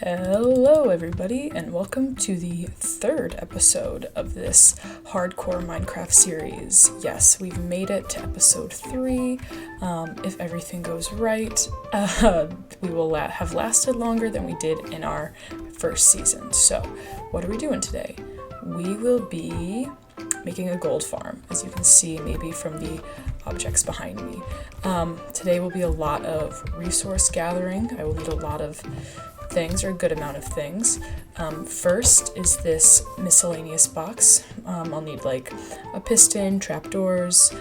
Hello everybody, and welcome to the third episode of this hardcore Minecraft series. Yes, we've made it to episode 3. If everything goes right, we will have lasted longer than we did in our first season. So, what are we doing today? We will be making a gold farm, as you can see maybe from the objects behind me. Today will be a lot of resource gathering. I will need a lot of things, or a good amount of things. First is this miscellaneous box. I'll need like a piston, trapdoors,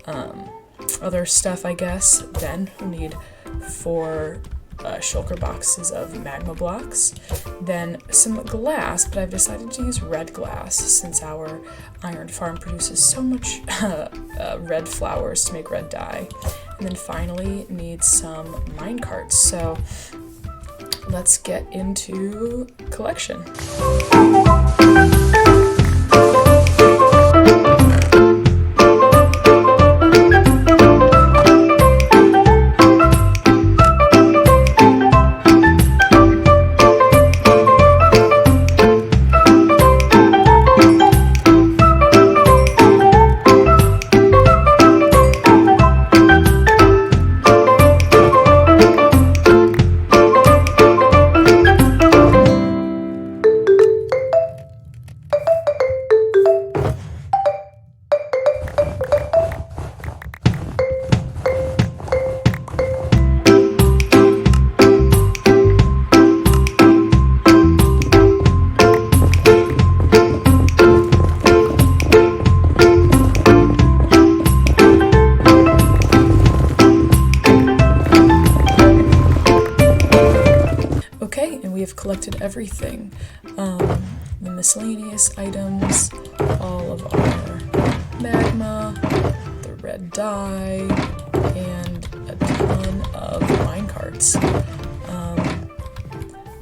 other stuff I guess. Then we'll need 4 shulker boxes of magma blocks. Then some glass, but I've decided to use red glass since our iron farm produces so much red flowers to make red dye. And then finally need some minecarts. So let's get into collection. Okay, and we have collected everything. The miscellaneous items, all of our magma, the red dye, and a ton of minecarts.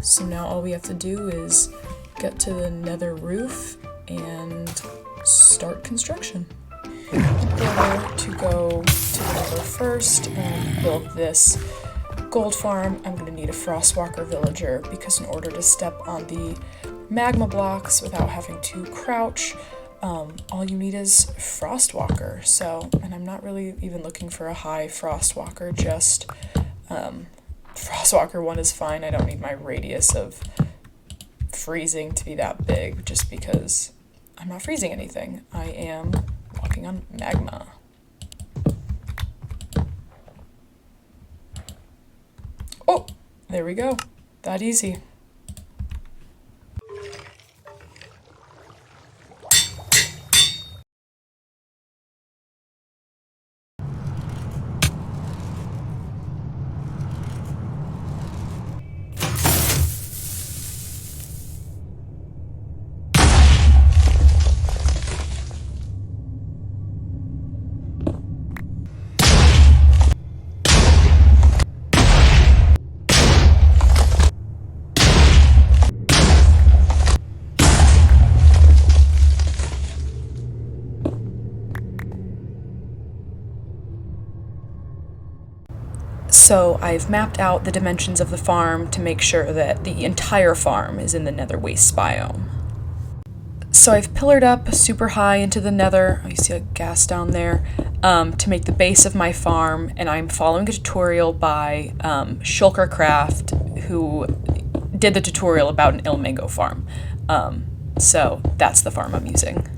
So now all we have to do is get to the nether roof and start construction. Better to go to the nether first and build this gold farm. I'm going to need a frostwalker villager because in order to step on the magma blocks without having to crouch, all you need is frostwalker. So, and I'm not really even looking for a high frostwalker, just frostwalker 1 is fine. I don't need my radius of freezing to be that big just because I'm not freezing anything. I am walking on magma. Oh, there we go. That easy. So I've mapped out the dimensions of the farm to make sure that the entire farm is in the nether waste biome. So I've pillared up super high into the nether, you see a gas down there, to make the base of my farm, and I'm following a tutorial by Shulkercraft, who did the tutorial about an ilmango farm. So that's the farm I'm using.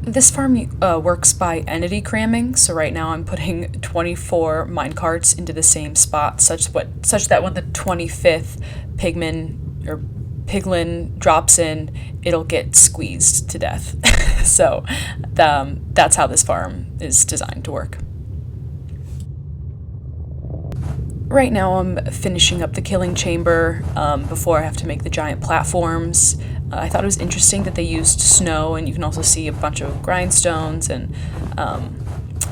This farm works by entity cramming, so right now I'm putting 24 minecarts into the same spot, such that when the 25th piglin drops in, it'll get squeezed to death. So that's how this farm is designed to work. Right now I'm finishing up the killing chamber before I have to make the giant platforms. I thought it was interesting that they used snow, and you can also see a bunch of grindstones and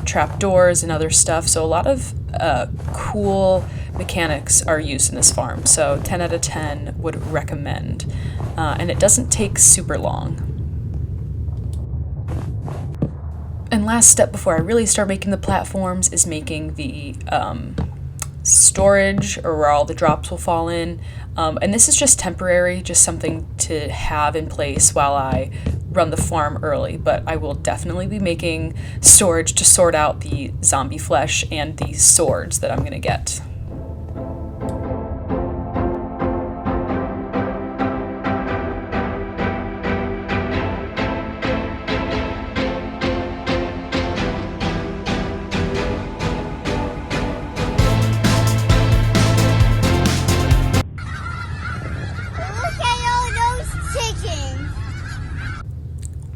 trapdoors and other stuff. So a lot of cool mechanics are used in this farm. So 10 out of 10 would recommend. And it doesn't take super long. And last step before I really start making the platforms is making the storage, or where all the drops will fall in. And this is just temporary, just something to have in place while I run the farm early, but I will definitely be making storage to sort out the zombie flesh and the swords that I'm going to get.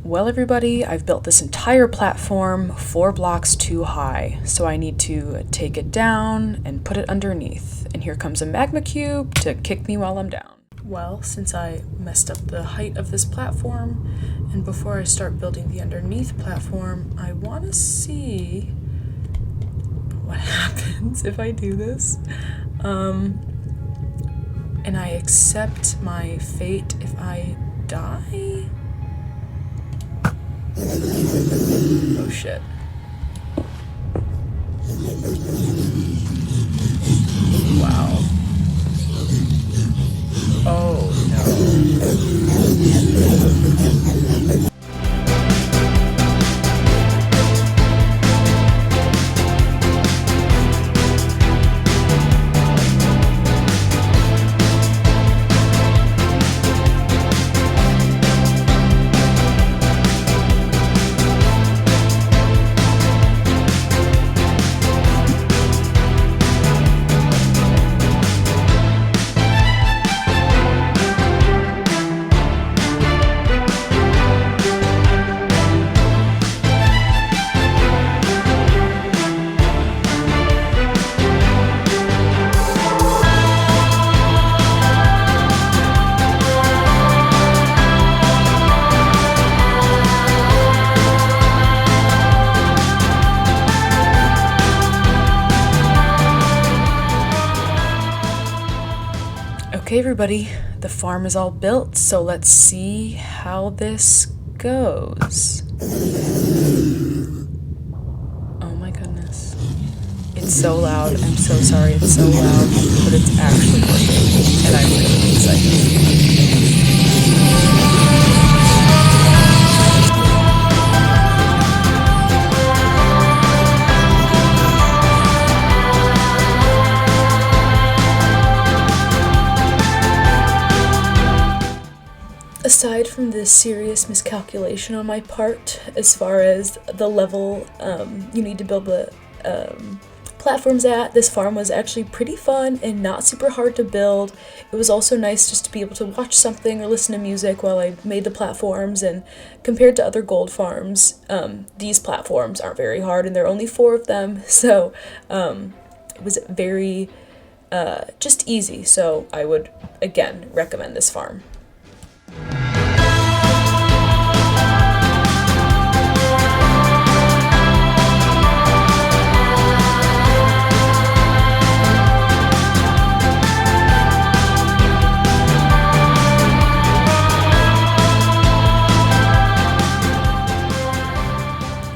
Well, everybody, I've built this entire platform 4 blocks too high, so I need to take it down and put it underneath. And here comes a magma cube to kick me while I'm down. Well, since I messed up the height of this platform, and before I start building the underneath platform, I want to see what happens if I do this. And I accept my fate if I die. Oh shit. Wow. Oh no. Okay, everybody, the farm is all built, so let's see how this goes. Oh my goodness. It's so loud. I'm so sorry it's so loud, but it's actually working, and I'm really excited. Aside from this serious miscalculation on my part, as far as the level you need to build the platforms at, this farm was actually pretty fun and not super hard to build. It was also nice just to be able to watch something or listen to music while I made the platforms, and compared to other gold farms, these platforms aren't very hard, and there are only 4 of them, so it was very just easy, so I would, again, recommend this farm.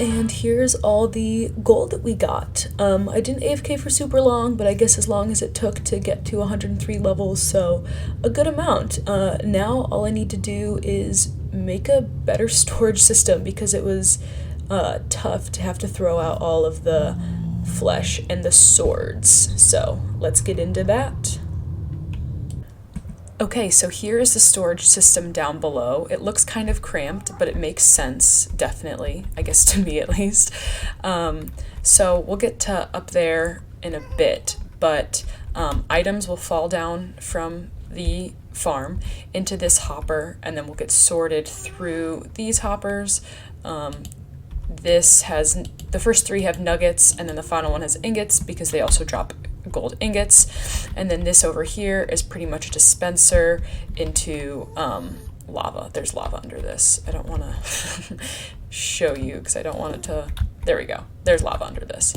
And here's all the gold that we got. I didn't AFK for super long, but I guess as long as it took to get to 103 levels, so a good amount. Now all I need to do is make a better storage system, because it was tough to have to throw out all of the flesh and the swords. So let's get into that. Okay, so here is the storage system down below. It looks kind of cramped, but it makes sense, definitely, I guess to me at least. So we'll get to up there in a bit, but items will fall down from the farm into this hopper, and then we'll get sorted through these hoppers. This has, the first 3 have nuggets, and then the final one has ingots, because they also drop gold ingots. And then this over here is pretty much a dispenser into lava. There's lava under this. I don't want to show you because I don't want it to, there we go, there's lava under this.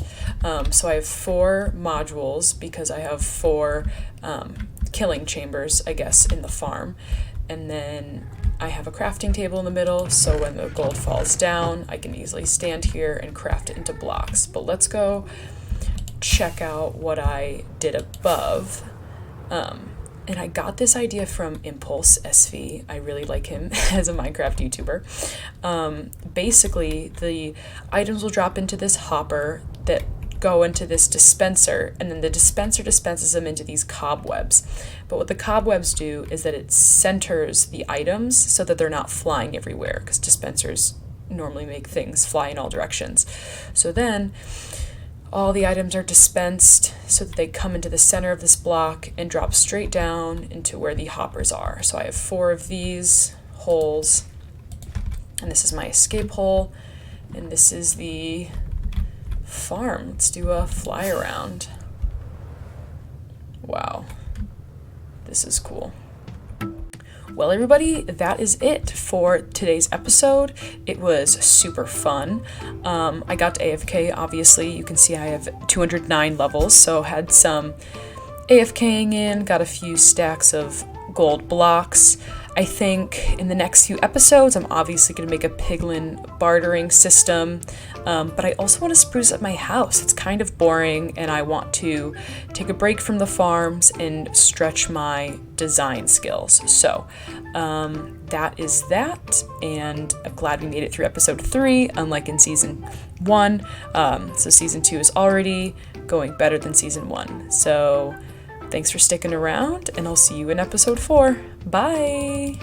So I have 4 modules because I have 4 killing chambers, I guess, in the farm. And then I have a crafting table in the middle, so when the gold falls down, I can easily stand here and craft it into blocks. But let's go check out what I did above. And I got this idea from Impulse SV. I really like him as a Minecraft YouTuber. Basically, the items will drop into this hopper that go into this dispenser, and then the dispenser dispenses them into these cobwebs. But what the cobwebs do is that it centers the items so that they're not flying everywhere, because dispensers normally make things fly in all directions. So then all the items are dispensed so that they come into the center of this block and drop straight down into where the hoppers are. So I have 4 of these holes, and this is my escape hole, and this is the farm. Let's do a fly around. Wow, this is cool. Well, everybody, that is it for today's episode. It was super fun. I got to AFK, obviously. You can see I have 209 levels, so had some AFKing in, got a few stacks of gold blocks. I think in the next few episodes, I'm obviously going to make a piglin bartering system, but I also want to spruce up my house. It's kind of boring, and I want to take a break from the farms and stretch my design skills. So that is that, and I'm glad we made it through episode 3, unlike in season 1. So season 2 is already going better than season 1. So thanks for sticking around, and I'll see you in episode 4. Bye!